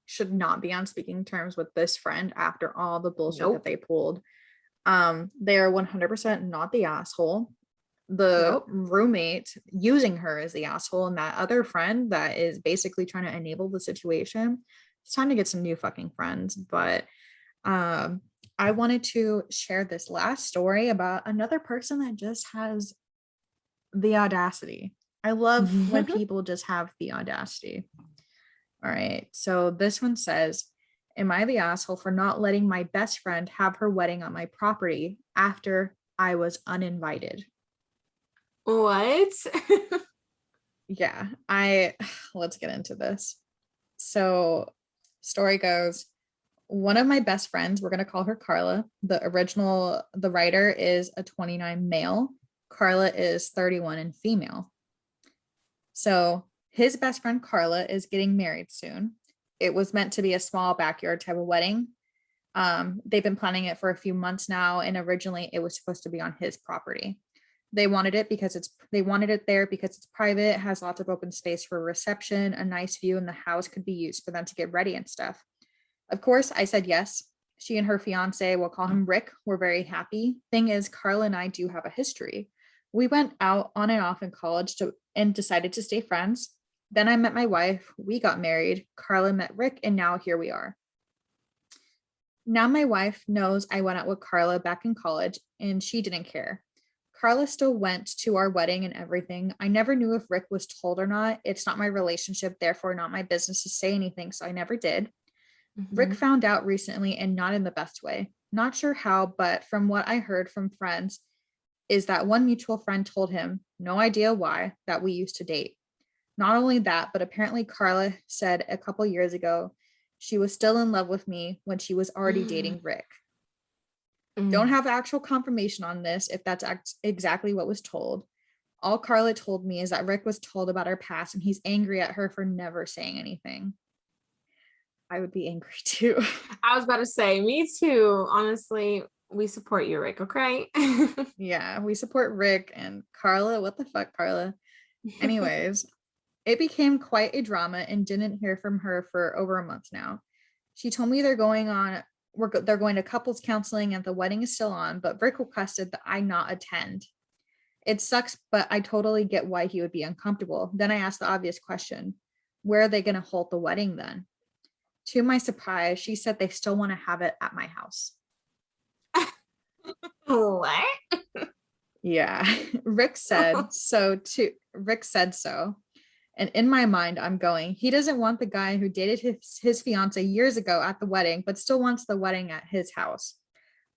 should not be on speaking terms with this friend after all the bullshit that they pulled. They are 100% not the asshole. The roommate using her as the asshole, and that other friend that is basically trying to enable the situation. It's time to get some new fucking friends. But I wanted to share this last story about another person that just has the audacity. I love when people just have the audacity. All right. So this one says, am I the asshole for not letting my best friend have her wedding on my property after I was uninvited? What? Yeah, let's get into this. So, story goes, one of my best friends, we're going to call her Carla. The writer is a 29 male. Carla is 31 and female. So, his best friend Carla is getting married soon. It was meant to be a small backyard type of wedding. They've been planning it for a few months now, and originally it was supposed to be on his property. They wanted it there because it's private, it has lots of open space for a reception, a nice view, and the house could be used for them to get ready and stuff. Of course, I said yes. She and her fiance, we'll call him Rick, were very happy. Thing is, Carla and I do have a history. We went out on and off in college and decided to stay friends. Then I met my wife, we got married, Carla met Rick, and now here we are. Now my wife knows I went out with Carla back in college, and she didn't care. Carla still went to our wedding and everything. I never knew if Rick was told or not. It's not my relationship, therefore not my business to say anything, so I never did. Rick found out recently and not in the best way. Not sure how, but from what I heard from friends is that one mutual friend told him, no idea why, that we used to date. Not only that, but apparently Carla said a couple years ago she was still in love with me when she was already dating Rick. Don't have actual confirmation on this if that's exactly what was told. All Carla told me is that Rick was told about her past and he's angry at her for never saying anything. I would be angry too. I was about to say, me too. Honestly, we support you, Rick, okay? Yeah, we support Rick and Carla. What the fuck, Carla? Anyways, it became quite a drama and didn't hear from her for over a month now. She told me they're going to couples counseling and the wedding is still on, but Rick requested that I not attend. It sucks, but I totally get why he would be uncomfortable. Then I asked the obvious question, where are they going to hold the wedding then? To my surprise, she said they still want to have it at my house. What? Yeah. Rick said so. And in my mind, I'm going, he doesn't want the guy who dated his fiance years ago at the wedding, but still wants the wedding at his house.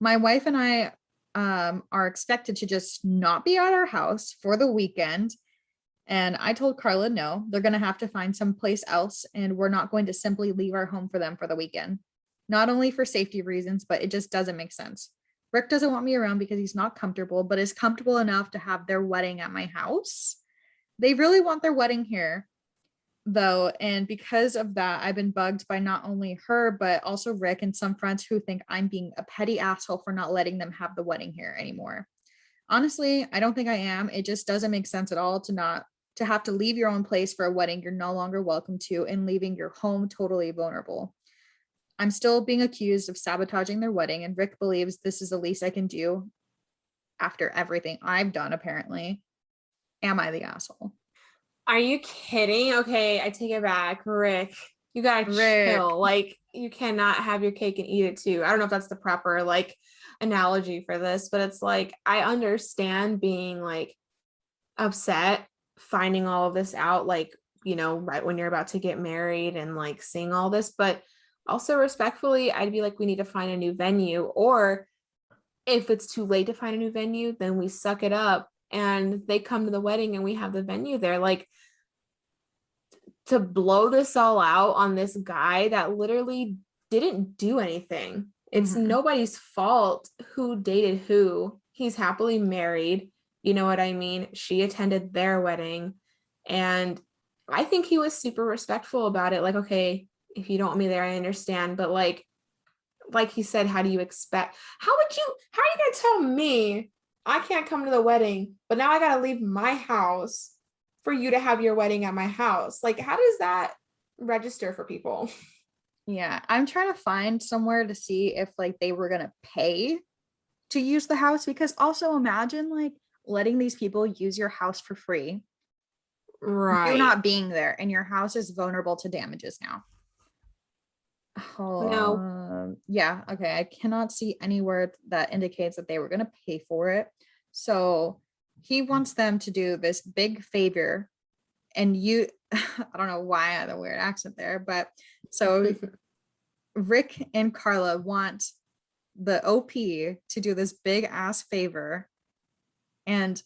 My wife and I are expected to just not be at our house for the weekend. And I told Carla, no, they're going to have to find someplace else. And we're not going to simply leave our home for them for the weekend. Not only for safety reasons, but it just doesn't make sense. Rick doesn't want me around because he's not comfortable, but is comfortable enough to have their wedding at my house. They really want their wedding here, though. And because of that, I've been bugged by not only her, but also Rick and some friends who think I'm being a petty asshole for not letting them have the wedding here anymore. Honestly, I don't think I am. It just doesn't make sense at all to have to leave your own place for a wedding you're no longer welcome to and leaving your home totally vulnerable. I'm still being accused of sabotaging their wedding, and Rick believes this is the least I can do after everything I've done, apparently. Am I the asshole? Are you kidding? Okay, I take it back. Rick, you gotta Rick. chill. Like, you cannot have your cake and eat it too. I don't know if that's the proper like analogy for this, but it's like I understand being like upset, finding all of this out, like, right when you're about to get married and like seeing all this, but also respectfully, I'd be like, we need to find a new venue, or if it's too late to find a new venue, then we suck it up and they come to the wedding and we have the venue there. Like, to blow this all out on this guy that literally didn't do anything. It's nobody's fault who dated who. He's happily married. You know what I mean? She attended their wedding. And I think he was super respectful about it. Like, okay, if you don't want me there, I understand. But like he said, how are you gonna tell me I can't come to the wedding, but now I gotta leave my house for you to have your wedding at my house? Like, how does that register for people? Yeah, I'm trying to find somewhere to see if like they were gonna pay to use the house, because also imagine like letting these people use your house for free, you Right. not being there, and your house is vulnerable to damages now. No. Yeah, okay. I cannot see anywhere that indicates that they were gonna pay for it. So he wants them to do this big favor, and you I don't know why I had a weird accent there, but so Rick and Carla want the OP to do this big ass favor. And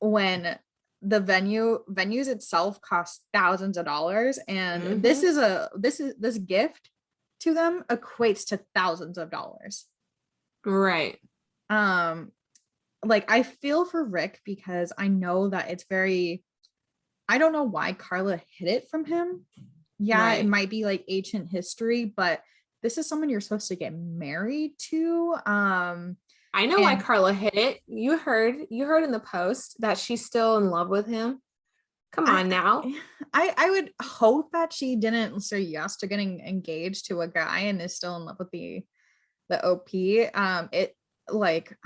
when the venues itself cost thousands of dollars, and Mhm. this gift to them equates to thousands of dollars. Right. Um, like I feel for Rick because I know that it's very, I don't know why Carla hid it from him. Yeah, it Right. might be like ancient history, but this is someone you're supposed to get married to. I know why And Carla hit it. You heard in the post that she's still in love with him. Come I on now. I would hope that she didn't say yes to getting engaged to a guy and is still in love with the OP. It like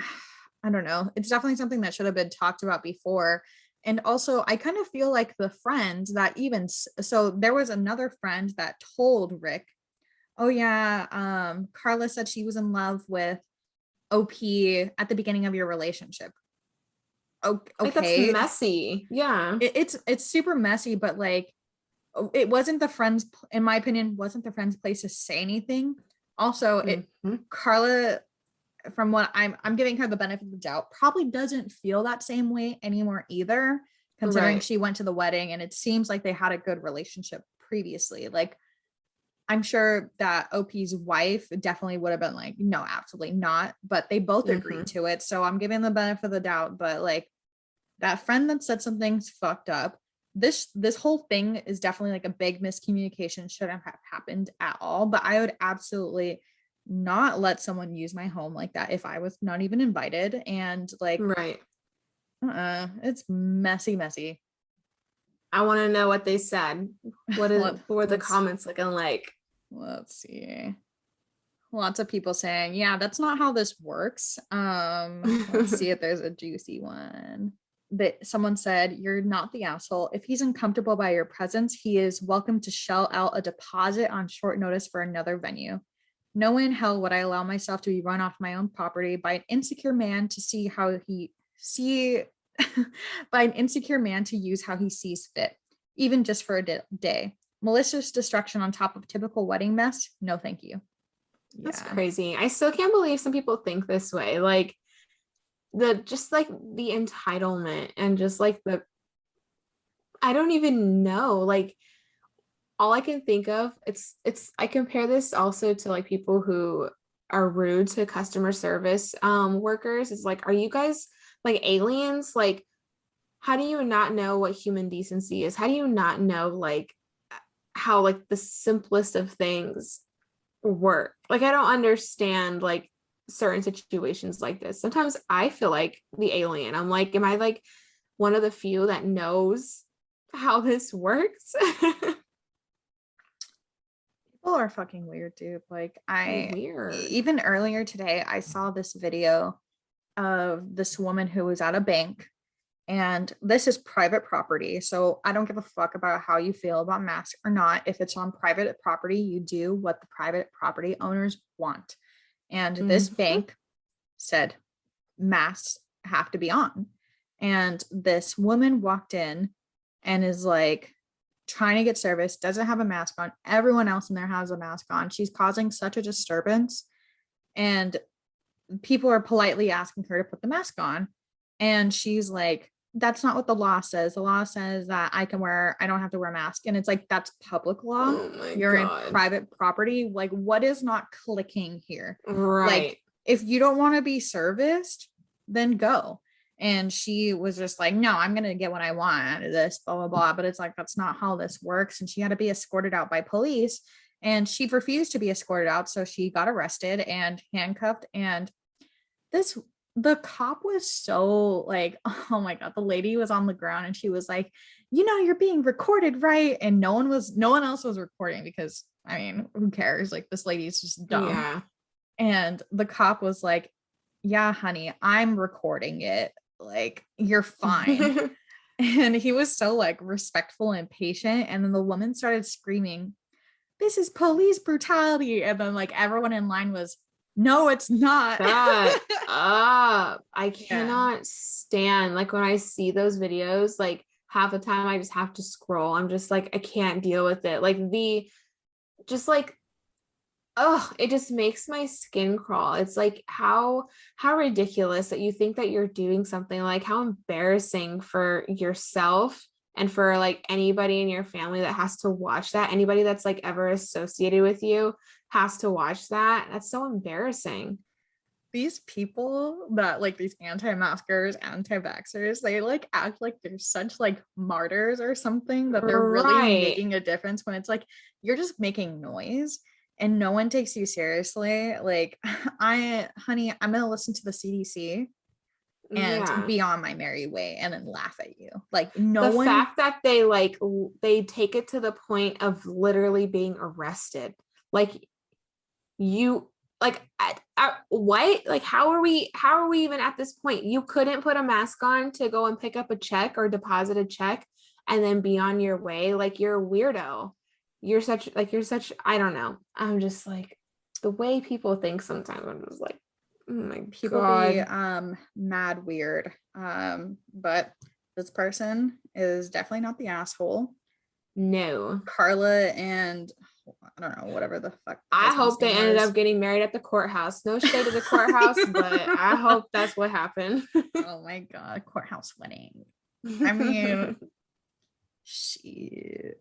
I don't know. It's definitely something that should have been talked about before. And also, I kind of feel like the friend that even so, there was another friend that told Rick, "Oh yeah, Carla said she was in love with OP at the beginning of your relationship." Like, that's Okay, messy. Yeah. it's super messy, but like it wasn't the friend's, in my opinion, wasn't the friend's place to say anything. Also, it Mhm. Carla, from what I'm giving her the benefit of the doubt, probably doesn't feel that same way anymore either, considering Right. she went to the wedding and it seems like they had a good relationship previously. Like I'm sure that OP's wife definitely would have been like, no, absolutely not. But they both agreed Mhm. to it. So I'm giving the benefit of the doubt. But like that friend that said something's fucked up. This whole thing is definitely like a big miscommunication, shouldn't have happened at all. But I would absolutely not let someone use my home like that if I was not even invited. And like, Right. it's messy, messy. I want to know what they said. Let, What were the let's comments looking like? let's see. Lots of people saying, yeah, that's not how this works. Let's see if there's a juicy one. That someone said, you're not the asshole. If he's uncomfortable by your presence, he is welcome to shell out a deposit on short notice for another venue. No way in hell would I allow myself to be run off my own property by an insecure man to see how he see by an insecure man to use how he sees fit, even just for a day. Malicious destruction on top of typical wedding mess. No, thank you. That's Yeah. crazy. I still can't believe some people think this way. Like the entitlement and just like I don't even know. Like all I can think of, I compare this also to like people who are rude to customer service workers. It's like, are you guys like aliens? Like, how do you not know what human decency is? How do you not know like how like the simplest of things work? Like, I don't understand like certain situations like this. Sometimes I feel like the alien. I'm like, am I like one of the few that knows how this works? People are fucking weird, dude. Like Weird. even earlier today, I saw this video of this woman who was at a bank, and this is private property. So I don't give a fuck about how you feel about masks or not. If it's on private property, you do what the private property owners want. And this Mhm. bank said masks have to be on. And this woman walked in and is like trying to get service, doesn't have a mask on. Everyone else in there has a mask on. She's causing such a disturbance. And people are politely asking her to put the mask on. And she's like, that's not what the law says. The law says that I don't have to wear a mask. And it's like, that's public law. Oh my You're in God. private property. Like, what is not clicking here? Right. Like, if you don't want to be serviced, then go. And she was just like, no, I'm going to get what I want out of this, blah, blah, blah. But it's like, that's not how this works. And she had to be escorted out by police. And she refused to be escorted out. So she got arrested and handcuffed. And this the cop was so like, oh my god, the lady was on the ground and she was like, you're being recorded, right? And no one else was recording because I mean, who cares? Like, this lady's just dumb. Yeah. And the cop was like, yeah, honey, I'm recording it, like, you're fine. And he was so like respectful and patient, and then the woman started screaming, this is police brutality, and then like everyone in line was, no, it's not. Shut up. I Yeah. cannot stand like when I see those videos, like half the time I just have to scroll. I'm just like, I can't deal with it. Like just like, oh, it just makes my skin crawl. It's like how ridiculous that you think that you're doing something, like how embarrassing for yourself and for like anybody in your family that has to watch that. Anybody that's like ever associated with you has to watch that. That's so embarrassing. These people that like these anti-maskers, anti-vaxxers, they like act like they're such like martyrs or something, that they're really Right. making a difference, when it's like you're just making noise and no one takes you seriously. Like, honey, I'm gonna listen to the CDC and Yeah. be on my merry way and then laugh at you. Like, no The one. fact that they take it to the point of literally being arrested. Like you what, like how are we even at this point? You couldn't put a mask on to go and pick up a check or deposit a check and then be on your way. Like, you're a weirdo. You're such I don't know. I'm just like, the way people think sometimes, I'm just like, oh my People be God. mad weird. But this person is definitely not the asshole. No. Carla and I don't know, whatever the fuck the I husband's hope they name ended was. up getting married at the courthouse. No shade to the courthouse, but I hope that's what happened. Oh my god, courthouse wedding. I mean, shit.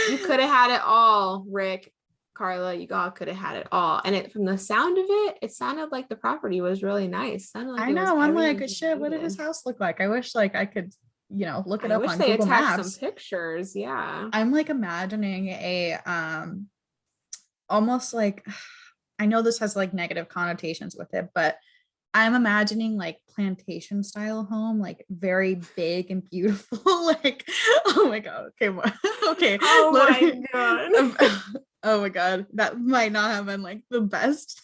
You could have had it all, Rick, Carla. You all could have had it all. And from the sound of it, it sounded like the property was really nice. It sounded like I it was know. I'm everything like, he shit, what did his needed. house look like? I wish like I could, look it I up wish on they Google attached some Maps. pictures. Yeah. I'm like imagining a almost like, I know this has like negative connotations with it, but I'm imagining like plantation style home, like very big and beautiful. Like, oh my god, okay, okay, Oh my let God. oh my god, that might not have been like the best.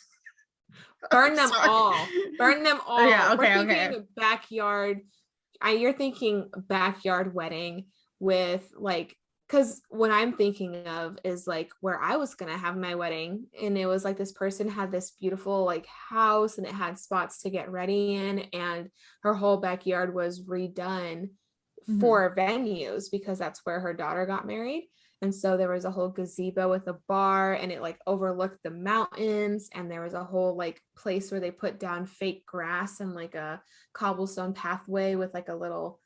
Burn I'm them sorry. all. Burn them Oh, yeah, all. We're okay, okay. thinking backyard. You're thinking backyard wedding with like because what I'm thinking of is like where I was gonna have my wedding, and it was like this person had this beautiful like house, and it had spots to get ready in, and her whole backyard was redone Mhm. for venues because that's where her daughter got married. And so there was a whole gazebo with a bar, and it like overlooked the mountains, and there was a whole like place where they put down fake grass and like a cobblestone pathway with like a little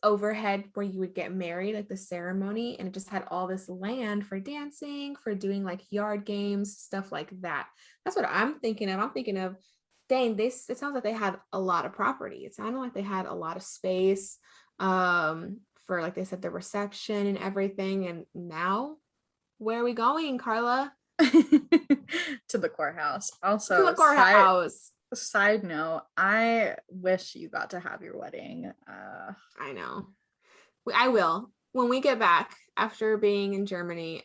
overhead where you would get married, like the ceremony, and it just had all this land for dancing, for doing like yard games, stuff like that. That's what I'm thinking of. I'm thinking of, dang, this, it sounds like they had a lot of property. It sounded like they had a lot of space for, like they said, the reception and everything. And now where are we going, Carla? To the courthouse. To the Also, courthouse. side note, I wish you got to have your wedding. I know. I will. When we get back after being in Germany,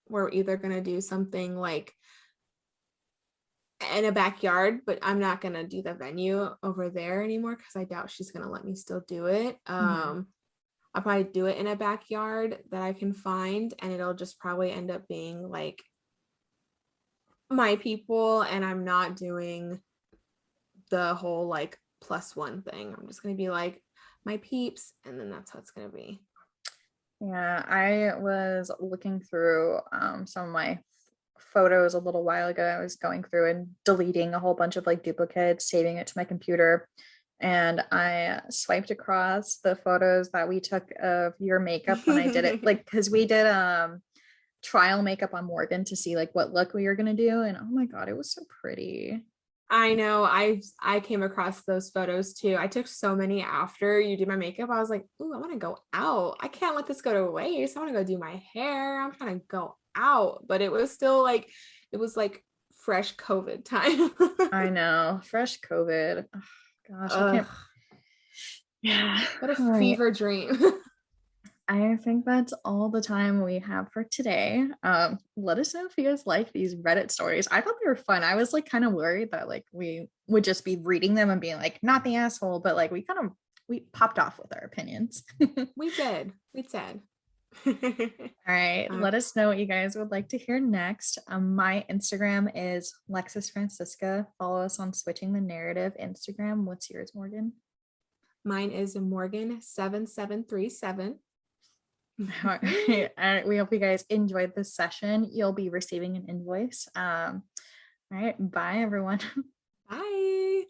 we're either going to do something like in a backyard, but I'm not going to do the venue over there anymore because I doubt she's going to let me still do it. Mhm. I'll probably do it in a backyard that I can find, and it'll just probably end up being like my people, and I'm not doing the whole like +1 thing. I'm just going to be like my peeps, and then that's how it's going to be. Yeah, I was looking through some of my photos a little while ago. I was going through and deleting a whole bunch of like duplicates, saving it to my computer. And I swiped across the photos that we took of your makeup when I did it, like because we did trial makeup on Morgan to see like what look we were gonna do. And oh my god, it was so pretty. I know. I came across those photos too. I took so many after you did my makeup. I was like, ooh, I want to go out. I can't let this go to waste. I want to go do my hair. I'm trying to go out. But it was still like, it was like fresh COVID time. I know, fresh COVID. Oh, gosh, I Ugh, can't. Yeah. what a All right. fever dream. I think that's all the time we have for today. Let us know if you guys like these Reddit stories. I thought they were fun. I was like kind of worried that like we would just be reading them and being like, not the asshole, but like we popped off with our opinions. All We did. We did. right. Let us know what you guys would like to hear next. My Instagram is Lexus Francisca. Follow us on Switching the Narrative Instagram. What's yours, Morgan? Mine is Morgan7737. All right. We hope you guys enjoyed this session. You'll be receiving an invoice. All right. Bye, everyone. Bye.